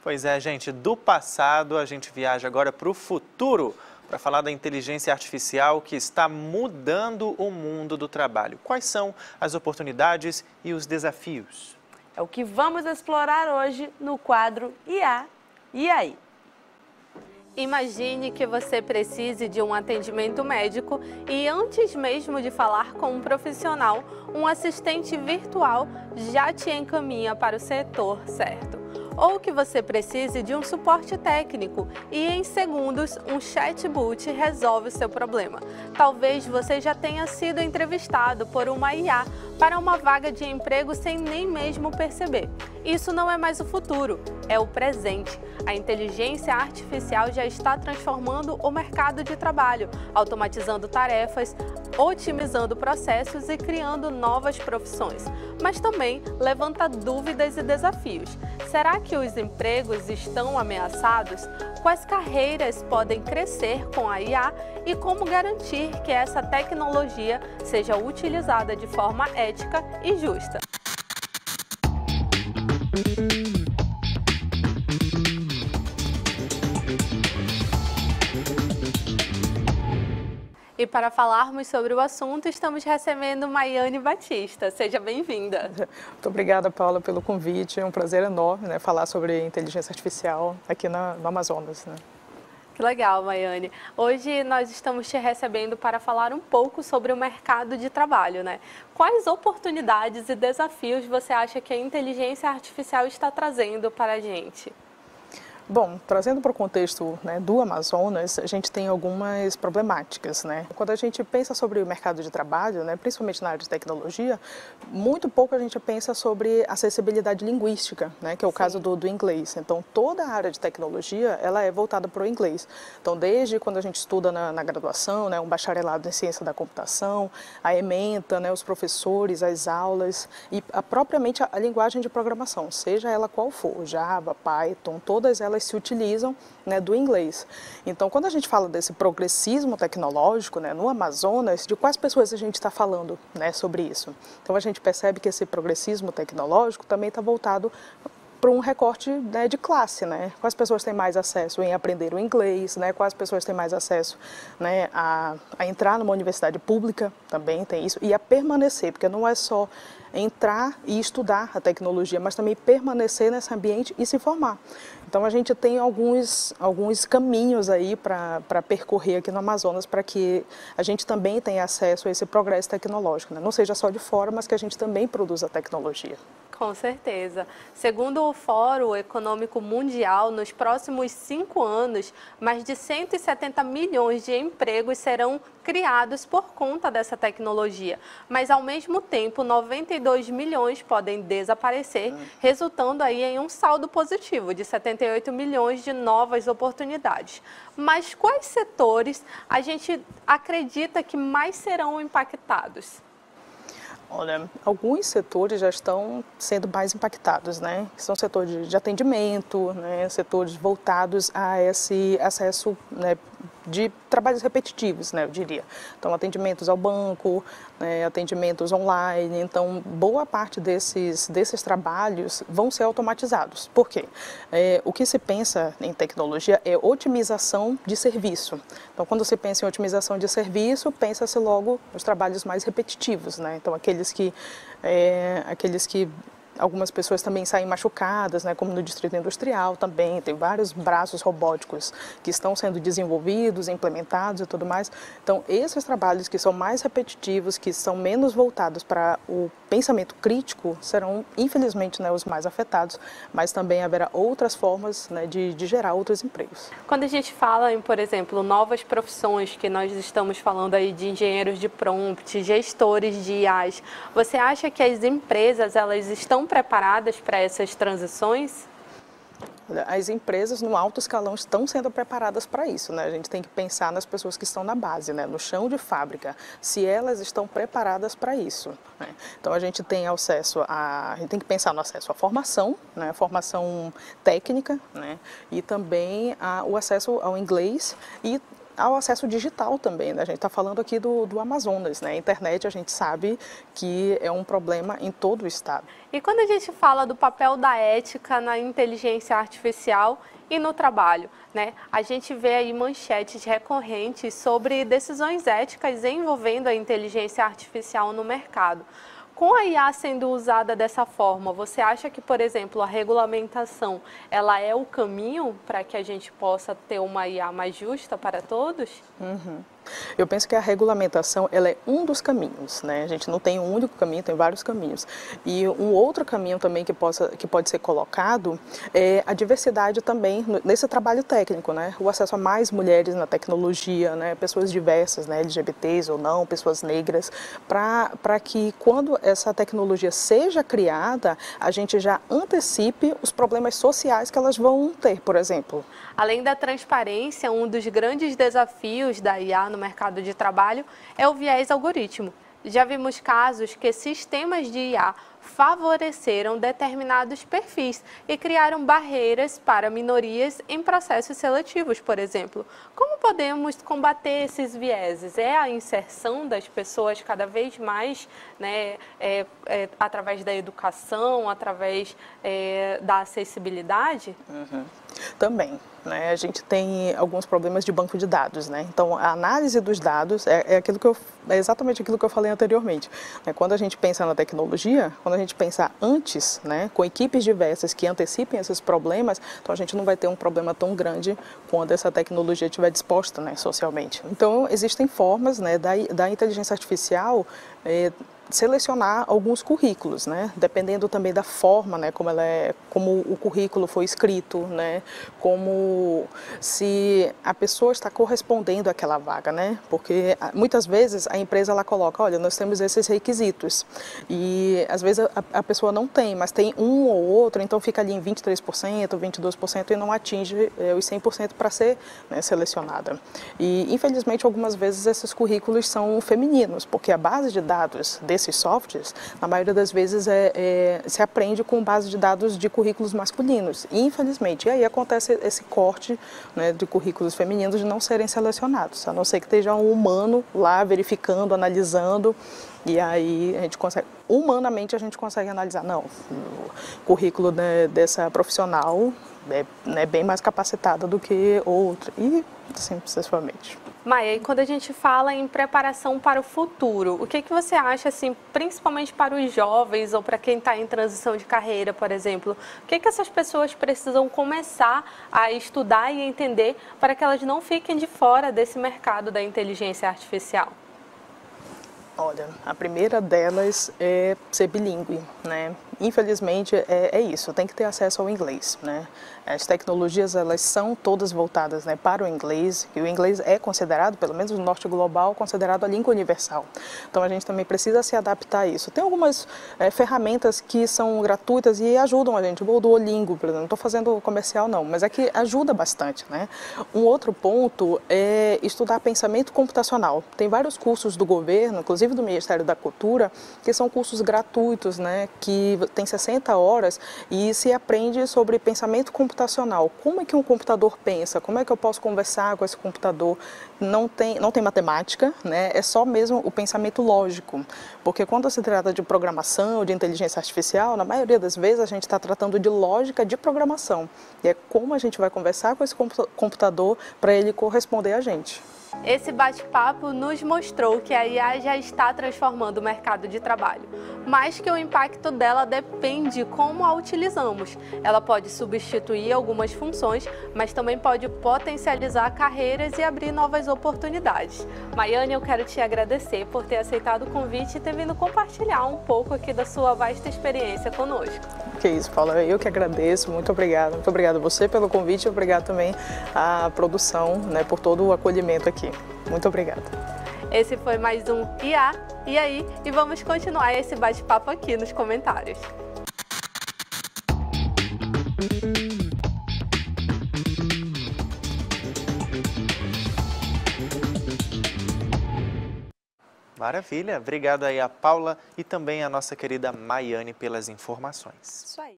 Pois é, gente, do passado a gente viaja agora para o futuro para falar da inteligência artificial que está mudando o mundo do trabalho. Quais são as oportunidades e os desafios? É o que vamos explorar hoje no quadro IA e aí? Imagine que você precise de um atendimento médico e antes mesmo de falar com um profissional, um assistente virtual já te encaminha para o setor certo. Ou que você precise de um suporte técnico e em segundos um chatbot resolve o seu problema. Talvez você já tenha sido entrevistado por uma IA para uma vaga de emprego sem nem mesmo perceber. Isso não é mais o futuro, é o presente. A inteligência artificial já está transformando o mercado de trabalho, automatizando tarefas, otimizando processos e criando novas profissões. Mas também levanta dúvidas e desafios. Será que os empregos estão ameaçados? Quais carreiras podem crescer com a IA e como garantir que essa tecnologia seja utilizada de forma ética e justa? E para falarmos sobre o assunto, estamos recebendo Maiane Batista. Seja bem-vinda. Muito obrigada, Paula, pelo convite. É um prazer enorme, né, falar sobre inteligência artificial aqui no Amazonas. Né? Que legal, Maiane. Hoje nós estamos te recebendo para falar um pouco sobre o mercado de trabalho, né? Quais oportunidades e desafios você acha que a inteligência artificial está trazendo para a gente? Bom, trazendo para o contexto, né, do Amazonas, a gente tem algumas problemáticas, né? Quando a gente pensa sobre o mercado de trabalho, né, principalmente na área de tecnologia, muito pouco a gente pensa sobre acessibilidade linguística, né, que é o caso do inglês. Então, toda a área de tecnologia, ela é voltada para o inglês. Então, desde quando a gente estuda na graduação, né, um bacharelado em ciência da computação, a ementa, né, os professores, as aulas e propriamente a linguagem de programação, seja ela qual for, Java, Python, todas elas se utilizam, né, do inglês. Então, quando a gente fala desse progressismo tecnológico, né, no Amazonas, de quais pessoas a gente está falando, né, sobre isso? Então, a gente percebe que esse progressismo tecnológico também está voltado para um recorte, né, de classe, né? Quais pessoas têm mais acesso em aprender o inglês, né? Quais pessoas têm mais acesso, né, a entrar numa universidade pública, também tem isso, e a permanecer, porque não é só entrar e estudar a tecnologia, mas também permanecer nesse ambiente e se formar. Então, a gente tem alguns caminhos aí para percorrer aqui no Amazonas para que a gente também tenha acesso a esse progresso tecnológico, né? Não seja só de fora, mas que a gente também produza tecnologia. Com certeza. Segundo o Fórum Econômico Mundial, nos próximos 5 anos, mais de 170 milhões de empregos serão criados por conta dessa tecnologia. Mas, ao mesmo tempo, 92 milhões podem desaparecer, resultando aí em um saldo positivo de 78 milhões de novas oportunidades. Mas quais setores a gente acredita que mais serão impactados? Olha, alguns setores já estão sendo mais impactados, né? São setores de atendimento, né? Setores voltados a esse acesso, né, de trabalhos repetitivos, né, eu diria. Então, atendimentos ao banco, né, atendimentos online. Então, boa parte desses trabalhos vão ser automatizados. Por quê? O que se pensa em tecnologia é otimização de serviço. Então, quando se pensa em otimização de serviço, pensa-se logo nos trabalhos mais repetitivos, né? Então, aqueles que algumas pessoas também saem machucadas, né, como no distrito industrial também, tem vários braços robóticos que estão sendo desenvolvidos, implementados e tudo mais. Então, esses trabalhos que são mais repetitivos, que são menos voltados para o pensamento crítico, serão, infelizmente, né, os mais afetados, mas também haverá outras formas, né, de gerar outros empregos. Quando a gente fala em, por exemplo, novas profissões, que nós estamos falando aí de engenheiros de prompt, gestores de IAs, você acha que as empresas, elas estão preparadas para essas transições? As empresas no alto escalão estão sendo preparadas para isso, né? A gente tem que pensar nas pessoas que estão na base, né? No chão de fábrica, se elas estão preparadas para isso, né? Então a gente tem a gente tem que pensar no acesso à formação, né? Formação técnica, né? E também o acesso ao inglês e ao acesso digital também, né? A gente está falando aqui do Amazonas, né? A internet a gente sabe que é um problema em todo o estado. E quando a gente fala do papel da ética na inteligência artificial e no trabalho, né? A gente vê aí manchetes recorrentes sobre decisões éticas envolvendo a inteligência artificial no mercado. Com a IA sendo usada dessa forma, você acha que, por exemplo, a regulamentação ela é o caminho para que a gente possa ter uma IA mais justa para todos? Eu penso que a regulamentação ela é um dos caminhos, né? A gente não tem um único caminho, tem vários caminhos. E um outro caminho também que pode ser colocado é a diversidade também nesse trabalho técnico, né? O acesso a mais mulheres na tecnologia, né? Pessoas diversas, né? LGBTs ou não, pessoas negras, para que quando essa tecnologia seja criada, a gente já antecipe os problemas sociais que elas vão ter, por exemplo. Além da transparência, um dos grandes desafios da IA no mercado de trabalho é o viés algoritmo. Já vimos casos que sistemas de IA favoreceram determinados perfis e criaram barreiras para minorias em processos seletivos, por exemplo. Como podemos combater esses vieses? É a inserção das pessoas cada vez mais, né, através da educação, através da acessibilidade? Também, né? A gente tem alguns problemas de banco de dados, né? Então, a análise dos dados é exatamente aquilo que eu falei anteriormente, né? Quando a gente pensa na tecnologia, quando a gente pensa antes, né, com equipes diversas que antecipem esses problemas, então a gente não vai ter um problema tão grande quando essa tecnologia estiver disposta, né, socialmente. Então, existem formas, né, da inteligência artificial selecionar alguns currículos, né? Dependendo também da forma, né? Como o currículo foi escrito, né? Como se a pessoa está correspondendo àquela vaga, né? Porque muitas vezes a empresa ela coloca, olha, nós temos esses requisitos e às vezes a pessoa não tem, mas tem um ou outro, então fica ali em 23%, 22% e não atinge os 100% para ser, né, selecionada. E infelizmente algumas vezes esses currículos são femininos, porque a base de dados desses softwares, na maioria das vezes se aprende com base de dados de currículos masculinos, infelizmente. E aí acontece esse corte, né, de currículos femininos de não serem selecionados, a não ser que esteja um humano lá verificando, analisando, e aí a gente consegue, humanamente a gente consegue analisar, não, o currículo, né, dessa profissional é bem mais capacitada do que outra, e assim sucessivamente. Maia, e quando a gente fala em preparação para o futuro, o que você acha, assim, principalmente para os jovens ou para quem está em transição de carreira, por exemplo, o que essas pessoas precisam começar a estudar e entender para que elas não fiquem de fora desse mercado da inteligência artificial? Olha, a primeira delas é ser bilíngue, né? Infelizmente é isso, tem que ter acesso ao inglês, né? As tecnologias elas são todas voltadas, né, para o inglês, e o inglês é considerado, pelo menos no norte global, considerado a língua universal. Então a gente também precisa se adaptar a isso. Tem algumas ferramentas que são gratuitas e ajudam a gente, o Duolingo, por exemplo, não estou fazendo comercial não, mas é que ajuda bastante, né? Um outro ponto é estudar pensamento computacional. Tem vários cursos do governo, inclusive do Ministério da Cultura, que são cursos gratuitos, né, que tem 60 horas e se aprende sobre pensamento computacional. Como é que um computador pensa? Como é que eu posso conversar com esse computador? Não tem matemática, né? É só mesmo o pensamento lógico. Porque quando se trata de programação, de inteligência artificial, na maioria das vezes a gente está tratando de lógica de programação. E é como a gente vai conversar com esse computador para ele corresponder a gente. Esse bate-papo nos mostrou que a IA já está transformando o mercado de trabalho, mas que o impacto dela depende como a utilizamos. Ela pode substituir algumas funções, mas também pode potencializar carreiras e abrir novas oportunidades. Maiane, eu quero te agradecer por ter aceitado o convite e ter vindo compartilhar um pouco aqui da sua vasta experiência conosco. Que isso, Paula, eu que agradeço, muito obrigada. Muito obrigada a você pelo convite e obrigado também à produção, né, por todo o acolhimento aqui. Muito obrigada. Esse foi mais um IA, e aí? E vamos continuar esse bate-papo aqui nos comentários. Maravilha, obrigado aí a Paula e também a nossa querida Maiane pelas informações. Isso aí.